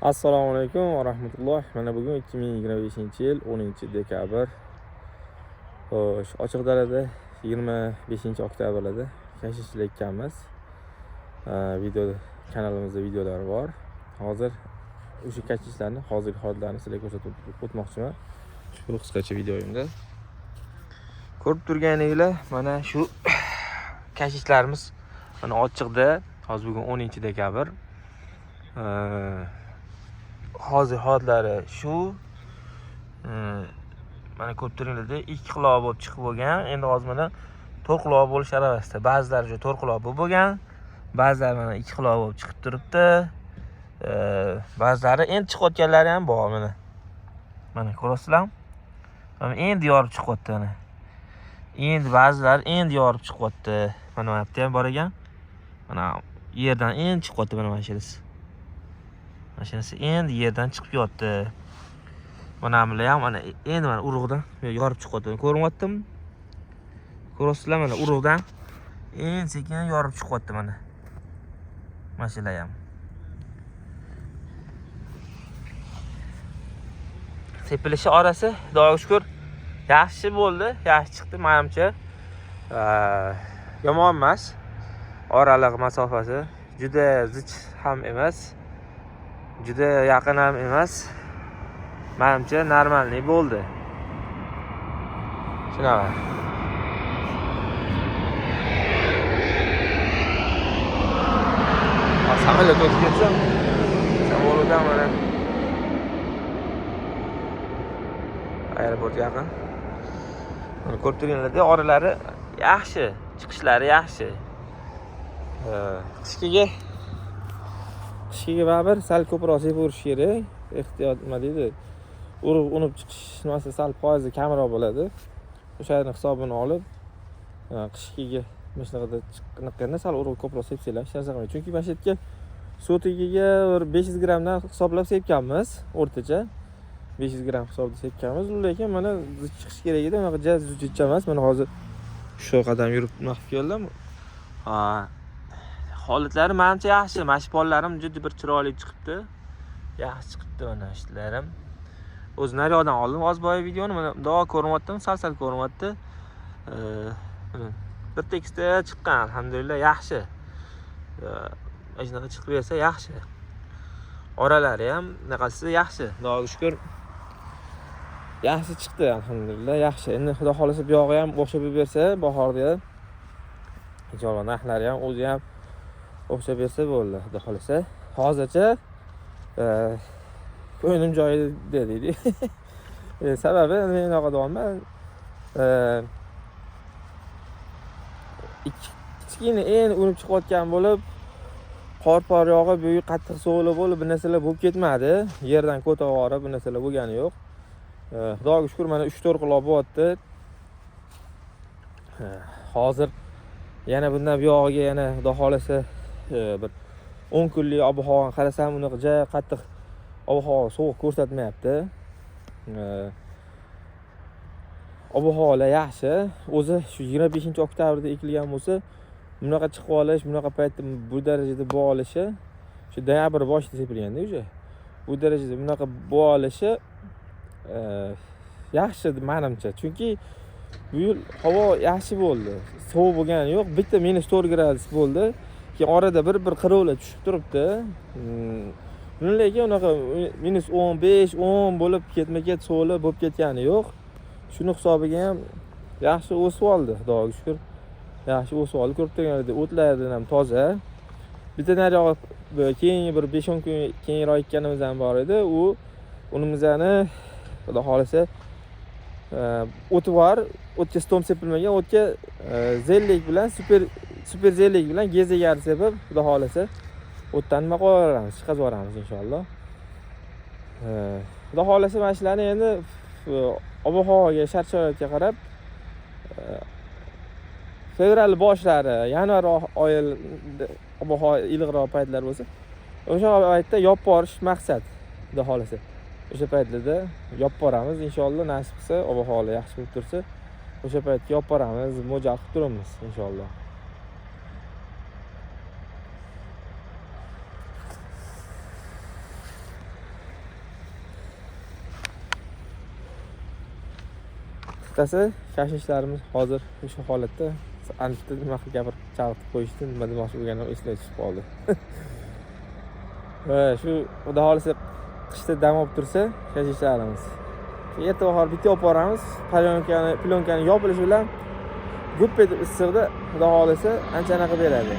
Assalomu alaykum va rahmatulloh. Mana bugun 2025-yil 10-dekabr. Xo'sh, Ochiqdarada 25-oktyabrda kashishlik ekanmiz. Video kanalimizda videolar bor. Hozir o'sha kashishlarni, hozirgi holatlarni sizlarga ko'rsatib o'tmoqchiman. Shu qisqacha videoyimda. Ko'rib turganingizlar, mana shu kashishlarimiz mana ochiqda. Hozir bugun 10-dekabr. Hozir holatlari shu. Mana ko'rib turinglarda 2 quloq bo'lib chiqib bo'lgan. Endi hozir mana 4 quloq bo'lish arafasida. Ba'zilari shu 4 quloq bo'lgan, ba'zilari mana 2 quloq bo'lib chiqib turibdi. Ba'zilari endi chiqayotganlari ham bor mana. Mana ko'rasizlarmi? Mana endi yorib chiqyapti mana. Endi ba'zilari endi yorib chiqyapti. Mana bu yerda ham bor ekan. Mana yerdan endi chiqyapti mana mashinasi. Mashinasi endi yerdan chiqib yotdi. Mana bular ham mana endi mana urug'dan yorib chiqyapti. Ko'ryaptimi? Ko'rasizlar mana urug'dan endi sekin yorib chiqyapti mana. Mashinalar ham. Sepilishi orasi Xudoga shukr yaxshi bo'ldi, yaxshi chiqdi menimcha. Yomon emas. Oraliq masofasi juda zich ham emas. Juda yaqin ham emas. Menimcha normalniy bo'ldi. Shunaqa. Samolyot o'tib ketsa, samolyotdan mana aeroport yaqin. Mana ko'rib turganlarda oralari yaxshi, chiqishlari yaxshi. Qishkiga baribir sal ko'proq sepaverish kerak. Ehtiyot nima deydi? Urug' unib chiqish nimasi sal foizi kamroq bo'ladi. O'shaning hisobini olib, qishkiga mashinaga chiqqanda sal urug' ko'proq sepsanglar hech narsa qilmaydi. Chunki mana shu yerga sotigiga 500 grammdan hisoblab sepganmiz, o'rtacha 500 gram hisobda sepganmiz. Lekin mana chiqish kerak edi, unaqa jazz emas. Mana hozir shu qadam yurib naqib keldim. Holatlari menimcha yaxshi. Mashpollarim juda bir chiroyli chiqibdi. Yaxshi chiqibdi mana ishlarim. O'z naryodan oldim. Hozir boya videoni mana bundoq ko'ryaptim, sal ko'ryapti. Bir tekisda chiqqan, alhamdulillah yaxshi. Mana shunaqa chiqib bersa yaxshi. Oralari ham naqasi yaxshi. Xudoga shukr. Yaxshi chiqdi, alhamdulillah yaxshi. Endi xudo xolasa bu yog'i ham o'xshab bersa, bahorda inshaalloh narxlari ham o'zi ham o'xshab bersa bo'ldi, xudo xolasa. Hozircha ko'nglim joyida deydi. Sababi men unaqa deyapman. Kichkina endi unib chiqayotgan bo'lib, qor yog'ib, buyi qattiq sovuqli bo'lib, bir narsalar bo'lib ketmadi. Yerdan ko'tavorib, bir narsalar bo'lgani yo'q. Xudoga shukr mana 3-4 quloq bo'lyapti. Hozir yana bundan bu yog'iga yana xudo xolasa bir 10 kunlik ob-havoni qarasam, unaqa qattiq ob-havo sovuq ko'rsatmayapti. Ob-havolar yaxshi. O'zi shu 25-oktyabrda ekilgan bo'lsa, bunaqa chiqib olish, bunaqa paytda bu darajada bo'lishi, shu noyabr boshida sepilganda o'sha. Bu darajada bunaqa bo'lishi yaxshi menimcha. Chunki bu yil havo yaxshi bo'ldi. Sovuq bo'lgani yo'q. Bitta -4 gradus bo'ldi. Keyin orada bir qirovlar tushib turibdi. Lekin unaqa -15, 10 bo'lib ketma-ket sovuqlar bo'lib ketgani yo'q. Shuni hisobiga ham yaxshi o'sib oldi, xudoga shukr. Yaxshi o'sib oldi. Ko'rib turganingizda o'tlardan ham toza. Bitta naryoq keyingi bir 5-10 kun keyinroq ekkanimiz ham bor edi. Unimizni xudo xolasa o'ti bor, o'tga stom sepilmagan, o'tga zellik bilan super zellik bilan gezegari sepib, xudo xolasa o'tdan nima qo'yamiz, chiqazib yuboramiz inshaalloh. Xudo xolasa mana shularni endi ob-havoga, shart-sharoitga qarab fevral boshlari, yanvar oyida ob-havo iliqroq paytlar bo'lsa, o'sha paytda yopib borish maqsad, xudo xolasa. O'sha paytlarda yopib boramiz inshaalloh, nasib qilsa, ob-havo yaxshi bo'lib tursa, o'sha paytga yopib boramiz, mo'jal qilib turamiz inshaalloh. qisqasi kashishlarimiz hozir shu holatda. Ancha nima qilib gapirib chalg'itib qo'yishdi, nima demoqchi bo'lganim esimdan chiqib qoldi. Va shu xudo xolisa qishda dam olib tursa kashishlarimiz. Erta bahor bitta olib boramiz. Plyonkaning yopilishi bilan gup etib issiqda xudo xolisa ancha anaqa beradi.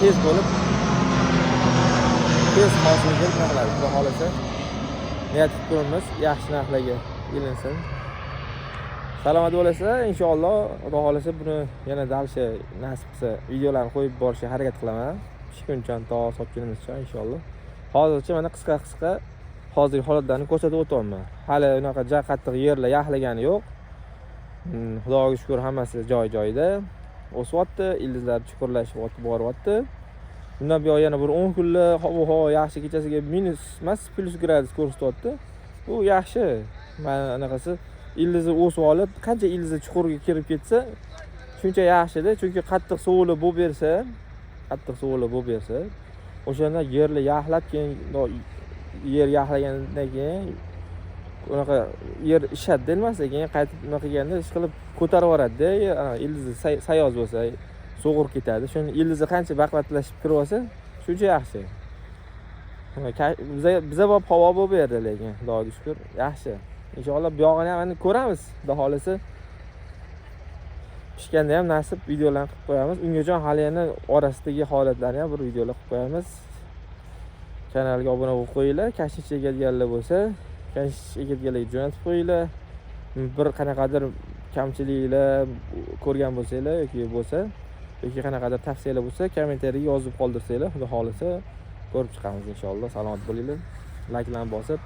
Tez bo'lib tez hosil kelib qiladi. Xudo xolisa niyat qilib turibmiz, yaxshi narxlarga ilinsin. Salomat bo'lsa, inshaalloh xudo xolasa buni yana dalsha nasib qilsa videolarni qo'yib borishga harakat qilaman. Shu kuncha to sotganimizcha inshaalloh. Hozircha mana qisqa hozirgi holatlarni ko'rsatib o'tyapman. Hali unaqa qattiq yerlar yaxlagani yo'q. Xudoga shukr, hammasi joy-joyida. O'syapti, ildizlar chuqurlashib boryapti. Bundan buyon yana bir 10 kunlar havo yaxshi, kechasiga minus emas, plus gradus ko'rsatyapti. Bu yaxshi. Mana anaqasi ildizi o'sib olib, qancha ildizi chuqurga kirib ketsa, shuncha yaxshi-da. Chunki qattiq sovuqlar bo'lib bersa, o'shanda yerni yaxlab keyin yer yaxlagandan keyin unaqa yer ishadi emas, keyin qaytib nima qilganda ish qilib ko'tarib yuboradi-da. Ildizi sayoz bo'lsa, so'g'ir ketadi. Shuni ildizi qancha baqvatlashib kirib olsa, shuncha yaxshi. Biza bo'lib havo bo'lib berdi, lekin xudoga shukr, yaxshi. Inshaalloh bu yog'ini ham ko'ramiz. Xudo xolisa pishganda ham nasib videolarni qilib qo'yamiz. Ungacha hali yana orasidagi holatlarni ham bir videolar qilib qo'yamiz. Kanalga obuna bo'lib qo'yinglar. Kashish egadiganlar bo'lsa, kashish egadiganlarga jo'natib qo'yinglar. Bir qanaqadir kamchiliklar ko'rgan bo'lsanglar yoki qanaqadir tavsiyalar bo'lsa, kommentariyaga yozib qoldirsanglar, xudo xolisa ko'rib chiqamiz inshaalloh. Salomat bo'linglar. Layklarni bosib